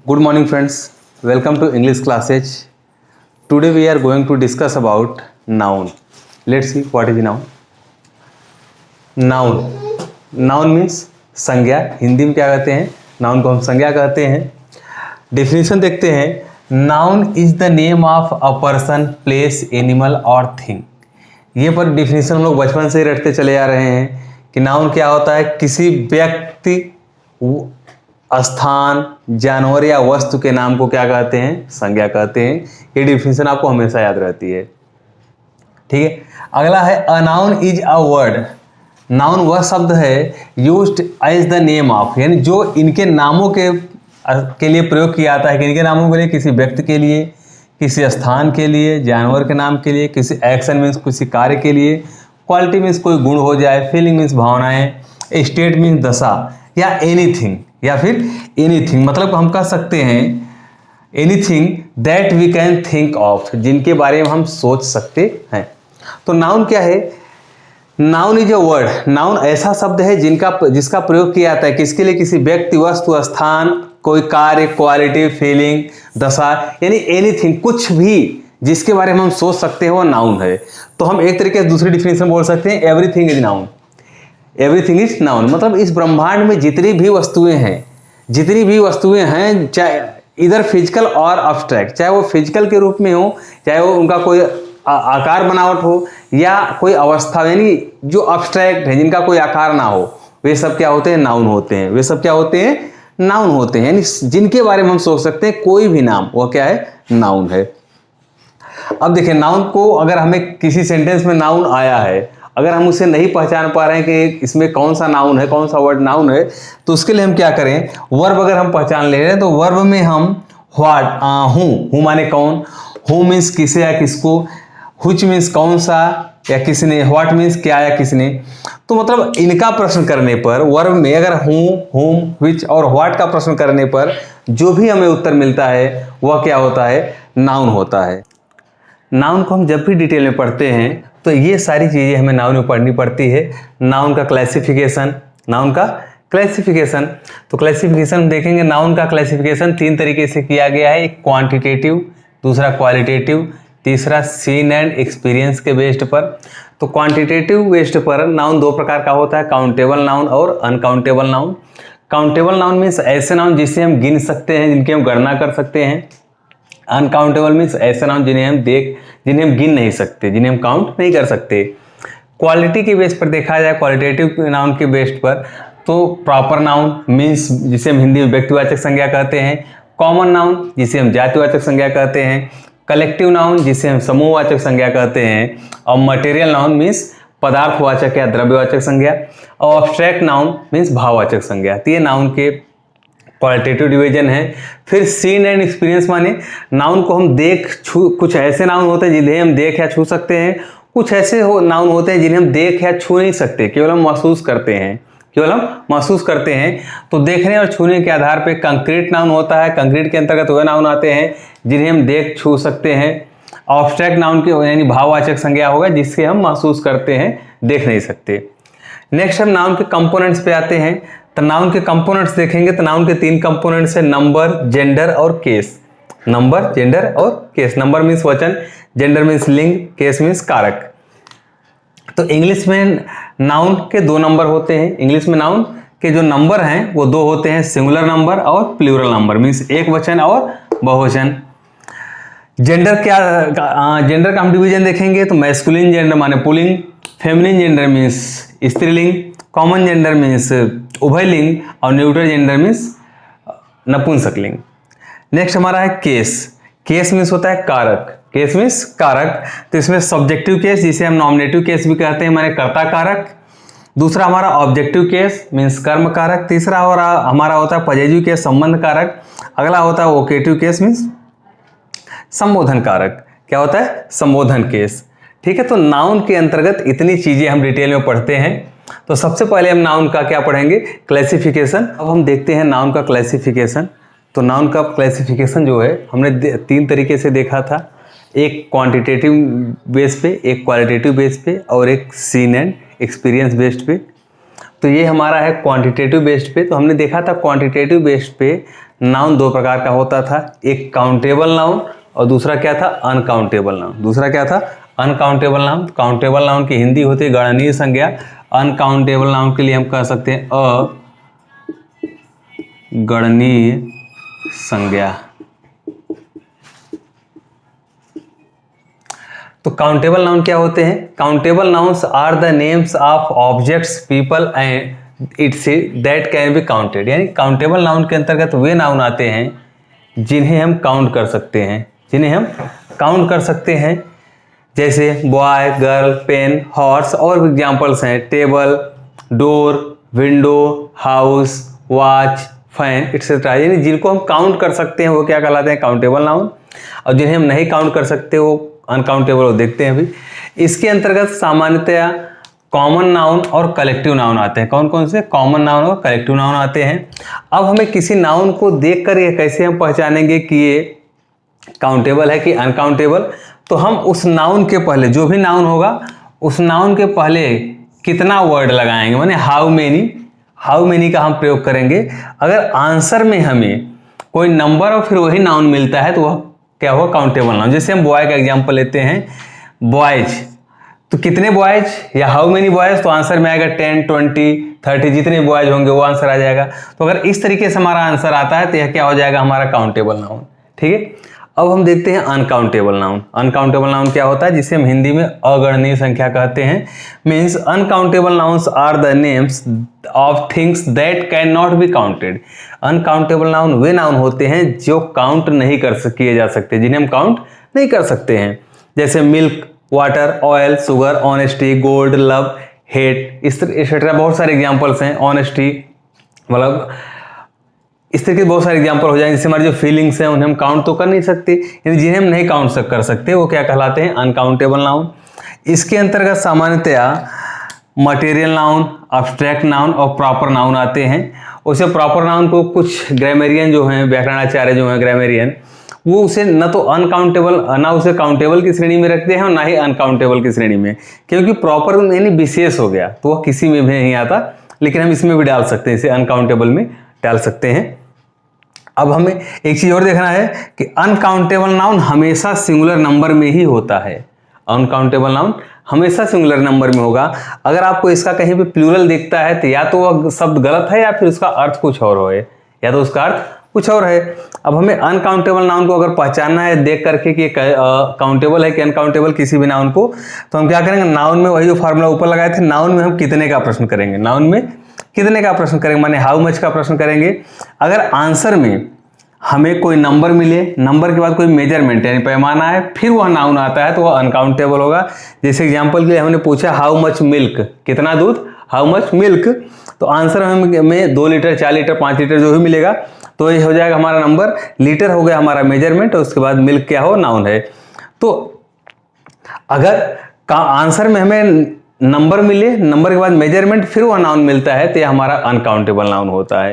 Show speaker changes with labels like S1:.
S1: Good morning friends, welcome to English classes. Today we are going to discuss about noun. Let's see what is noun. Noun. Noun means संज्ञा. हिंदी में क्या कहते हैं? Noun को हम संज्ञा कहते हैं. डेफिनेशन देखते हैं. Noun is the name of a person, place, animal और थिंग. ये पर डिफिनेशन हम लोग बचपन से ही रटते चले आ रहे हैं कि नाउन क्या होता है. किसी व्यक्ति, स्थान, जानवर या वस्तु के नाम को क्या कहते हैं? संज्ञा कहते हैं. ये डिफिनेशन आपको हमेशा याद रहती है. ठीक है. अगला है a noun is a word. Noun वह शब्द है used as the name of, यानी जो इनके नामों के लिए प्रयोग किया जाता है. कि इनके नामों के लिए किसी व्यक्ति के लिए, किसी स्थान के लिए, जानवर के नाम के लिए, किसी एक्शन मीन्स किसी कार्य के लिए, क्वालिटी मीन्स कोई गुण हो जाए, फीलिंग मीन्स भावनाएं, स्टेट मीन्स दशा, या एनीथिंग, या फिर एनीथिंग मतलब हम कह सकते हैं anything that we can think of, जिनके बारे में हम सोच सकते हैं. तो नाउन क्या है? Noun is a word. Noun ऐसा शब्द है जिसका प्रयोग किया जाता है किसके लिए? किसी व्यक्ति, वस्तु, स्थान, कोई कार्य, क्वालिटी, फीलिंग, दशा, यानी एनीथिंग, कुछ भी जिसके बारे में हम सोच सकते हैं वो नाउन है. तो हम एक तरीके से दूसरी डिफिनेशन बोल सकते हैं everything is noun. Everything is noun मतलब इस ब्रह्मांड में जितनी भी वस्तुएं हैं, चाहे इधर फिजिकल और अब्स्ट्रैक्ट, चाहे वो फिजिकल के रूप में हो, चाहे वो उनका कोई आकार बनावट हो, या कोई अवस्था, यानी जो अब्स्ट्रैक्ट है, जिनका कोई आकार ना हो, वे सब क्या होते हैं? नाउन होते हैं. वे सब क्या होते हैं? नाउन होते हैं. यानी जिनके बारे में हम सोच सकते हैं कोई भी नाम, वो क्या है? नाउन है. अब देखिए, नाउन को अगर हमें किसी सेंटेंस में नाउन आया है, अगर हम उसे नहीं पहचान पा रहे हैं कि इसमें कौन सा नाउन है, कौन सा वर्ड नाउन है, तो उसके लिए हम क्या करें? वर्ब अगर हम पहचान ले रहे हैं तो वर्ब में हम व्हाट, हूँ माने कौन, हु मीन्स किसे या किसको, व्हिच मीन्स कौन सा या किसने, व्हाट मीन्स क्या या किसने. तो मतलब इनका प्रश्न करने पर वर्ब में अगर हूँ, हुम, व्हिच और व्हाट का प्रश्न करने पर जो भी हमें उत्तर मिलता है वह क्या होता है? नाउन होता है. नाउन को हम जब भी डिटेल में पढ़ते हैं तो ये सारी चीज़ें हमें नाउन में पढ़नी पड़ती है. नाउन का क्लासिफिकेशन. तो क्लासिफिकेशन देखेंगे. नाउन का क्लासिफिकेशन 3 तरीके से किया गया है. एक क्वांटिटेटिव, दूसरा क्वालिटेटिव, तीसरा सीन एंड एक्सपीरियंस के बेस्ड पर. तो क्वांटिटेटिव बेस्ड पर नाउन 2 प्रकार का होता है, काउंटेबल नाउन और uncountable noun. Countable noun means ऐसे नाउन जिसे हम गिन सकते हैं, जिनकी हम गणना कर सकते हैं. अनकाउंटेबल मीन्स ऐसे नाउन जिन्हें हम गिन नहीं सकते, जिन्हें हम काउंट नहीं कर सकते. क्वालिटी के बेस पर देखा जाए, क्वालिटेटिव नाउन के बेस पर, तो प्रॉपर नाउन मीन्स जिसे हम हिंदी में व्यक्तिवाचक संज्ञा कहते हैं. कॉमन नाउन जिसे हम जातिवाचक संज्ञा कहते हैं. कलेक्टिव नाउन जिसे हम समूहवाचक संज्ञा कहते हैं. और मटेरियल नाउन मीन्स पदार्थवाचक या द्रव्यवाचक संज्ञा. और एब्स्ट्रैक्ट नाउन मीन्स भाववाचक संज्ञा. तो ये नाउन के क्वालिटेटिव डिवीजन है. फिर सीन एंड एक्सपीरियंस माने नाउन को हम कुछ ऐसे नाउन होते हैं जिन्हें हम देख या छू सकते हैं. कुछ ऐसे नाउन होते हैं जिन्हें हम देख या छू नहीं सकते, केवल हम महसूस करते हैं. तो देखने और छूने के आधार पे कंक्रीट नाउन होता है. कंक्रीट के अंतर्गत वह नाउन आते हैं जिन्हें हम देख छू सकते हैं. ऑब्स्ट्रैक्ट नाउन के यानी भाववाचक संज्ञा होगा जिससे हम महसूस करते हैं, देख नहीं सकते. नेक्स्ट हम नाउन के कंपोनेंट्स पे आते हैं. तो नाउन के कंपोनेंट्स देखेंगे तो नाउन के 3 कंपोनेंट्स है, नंबर, जेंडर और केस. नंबर, जेंडर और केस. नंबर मीन्स वचन, जेंडर मीन्स लिंग, केस मीन्स कारक. तो इंग्लिश में नाउन के 2 नंबर होते हैं. इंग्लिश में नाउन के जो नंबर हैं वो 2 होते हैं, सिंगुलर नंबर और प्लूरल नंबर मीन्स एक वचन और बहुवचन. जेंडर का हम डिवीजन देखेंगे तो मैस्कुलिन जेंडर माने पुल्लिंग, फेमिनिन जेंडर मीन्स स्त्रीलिंग, कॉमन जेंडर मीन्स उभयलिंग और न्यूट्रल जेंडर मीन्स नपुंसकलिंग. नेक्स्ट हमारा है केस. केस मीन्स होता है कारक. केस मीन्स कारक. तो इसमें सब्जेक्टिव केस जिसे हम नॉमिनेटिव केस भी कहते हैं, माने कर्ता कारक. दूसरा हमारा ऑब्जेक्टिव केस मीन्स कर्म कारक. तीसरा हमारा होता है पॉजिटिव केस, संबंध कारक. अगला होता है वोकेटिव केस मीन्स संबोधन कारक. क्या होता है? संबोधन केस. ठीक है. तो नाउन के अंतर्गत इतनी चीजें हम डिटेल में पढ़ते हैं. तो सबसे पहले हम नाउन का क्या पढ़ेंगे? क्लासिफिकेशन. अब हम देखते हैं नाउन का क्लासिफिकेशन. तो नाउन का क्लासिफिकेशन जो है हमने 3 तरीके से देखा था. एक क्वांटिटेटिव बेस पे, एक क्वालिटेटिव बेस पे और एक सीन एंड एक्सपीरियंस बेस्ड पे. तो ये हमारा है क्वांटिटेटिव बेस्ड पे. तो हमने देखा था क्वांटिटेटिव बेस्ड पे नाउन दो प्रकार का होता था, एक काउंटेबल नाउन और दूसरा क्या था, अनकाउंटेबल नाउन। दूसरा क्या था, अनकाउंटेबल नाउन। काउंटेबल नाउन की हिंदी होती है गणनीय संज्ञा, अनकाउंटेबल नाउन के लिए हम कह सकते हैं अगणनीय संज्ञा। तो काउंटेबल नाउन क्या होते हैं, countable nouns are the names of objects, people and its that can be counted. यानी काउंटेबल नाउन के अंतर्गत वे नाउन आते हैं जिन्हें हम काउंट कर सकते हैं, जिन्हें हम काउंट कर सकते हैं, जैसे बॉय, गर्ल, पेन, हॉर्स, और एग्जाम्पल्स हैं table, door, window, house, watch, fan etcetera. यानी जिनको हम काउंट कर सकते हैं वो क्या कहलाते हैं, काउंटेबल नाउन, और जिन्हें हम नहीं काउंट कर सकते वो अनकाउंटेबल। वो देखते हैं अभी। इसके अंतर्गत सामान्यतया कॉमन नाउन और कलेक्टिव नाउन आते हैं। कौन कौन से, कॉमन नाउन और कलेक्टिव नाउन आते हैं। अब हमें किसी नाउन को देखकर ये कैसे हम पहचानेंगे कि ये काउंटेबल है कि अनकाउंटेबल, तो हम उस नाउन के पहले, जो भी नाउन होगा उस नाउन के पहले कितना वर्ड लगाएंगे, माने हाउ मेनी का हम प्रयोग करेंगे। अगर आंसर में हमें कोई नंबर और फिर वही नाउन मिलता है तो वह क्या होगा, काउंटेबल नाउन। जैसे हम बॉय का एग्जांपल लेते हैं, बॉयज, तो कितने बॉयज या हाउ मेनी बॉयज, तो आंसर में आएगा 10, 20, 30, जितने बॉयज होंगे वो आंसर आ जाएगा। तो अगर इस तरीके से हमारा आंसर आता है तो यह क्या हो जाएगा, हमारा काउंटेबल नाउन। ठीक है। अब हम देखते हैं अनकाउंटेबल नाउन। अनकाउंटेबल नाउन क्या होता है, जिसे हम हिंदी में अगणनीय संख्या कहते हैं। Means uncountable nouns are the names of things that can not be counted. Uncountable noun वे नाउन होते हैं जो काउंट नहीं किए जा सकते, जिन्हें हम काउंट नहीं कर सकते हैं। जैसे milk, water, oil, sugar, honesty, gold, love, hate, इस एक्सेट्रा बहुत सारे एग्जाम्पल्स हैं। ऑनेस्टी मतलब इस तरह के बहुत सारे एग्जांपल हो जाएंगे। जिससे हमारी जो फीलिंग्स हैं उन्हें हम काउंट तो कर नहीं सकते, यानी जिन्हें हम नहीं काउंट कर सकते वो क्या कहलाते हैं, अनकाउंटेबल नाउन। इसके अंतर्गत सामान्यतया मटेरियल नाउन, अब्स्ट्रैक्ट नाउन और प्रॉपर नाउन आते हैं। उसे प्रॉपर नाउन को कुछ ग्रामरियन जो हैं, व्याकरणाचार्य जो हैं ग्रामरियन, वो उसे न तो अनकाउंटेबल, ना उसे काउंटेबल की श्रेणी में रखते हैं और ना ही अनकाउंटेबल की श्रेणी में, क्योंकि प्रॉपर यानी विशेष हो गया तो वह किसी में भी नहीं आता। लेकिन हम इसमें भी डाल सकते हैं, इसे अनकाउंटेबल में डाल सकते हैं। अब हमें एक चीज और देखना है कि अनकाउंटेबल नाउन हमेशा सिंगुलर नंबर में ही होता है। अनकाउंटेबल नाउन हमेशा सिंगुलर नंबर में होगा। अगर आपको इसका कहीं पे प्लूरल दिखता है तो या तो वह शब्द गलत है या फिर उसका अर्थ कुछ और है, या तो उसका अर्थ कुछ और है। अब हमें अनकाउंटेबल नाउन को अगर पहचानना है देख करके कि काउंटेबल है कि अनकाउंटेबल किसी भी नाउन को, तो हम क्या करेंगे, नाउन में वही जो फार्मूला ऊपर लगाए थे, नाउन में हम कितने का प्रश्न करेंगे, नाउन में कितने का प्रश्न करेंगे, माने हाउ मच का प्रश्न करेंगे। अगर आंसर में हमें कोई नंबर मिले, नंबर के बाद कोई मेजरमेंट यानी पैमाना है, फिर वह नाउन आता है तो वह अनकाउंटेबल होगा। जैसे एग्जांपल के लिए हमने पूछा हाउ मच मिल्क, कितना दूध, हाउ मच मिल्क, तो आंसर में 2 लीटर, 4 लीटर, 5 लीटर जो भी मिलेगा तो ये हो जाएगा हमारा नंबर। लीटर हो गया हमारा मेजरमेंट, और उसके बाद मिल्क क्या हो, नाउन है। तो अगर का आंसर में हमें नंबर मिले, नंबर के बाद मेजरमेंट, फिर वह नाउन मिलता है तो यह हमारा अनकाउंटेबल नाउन होता है।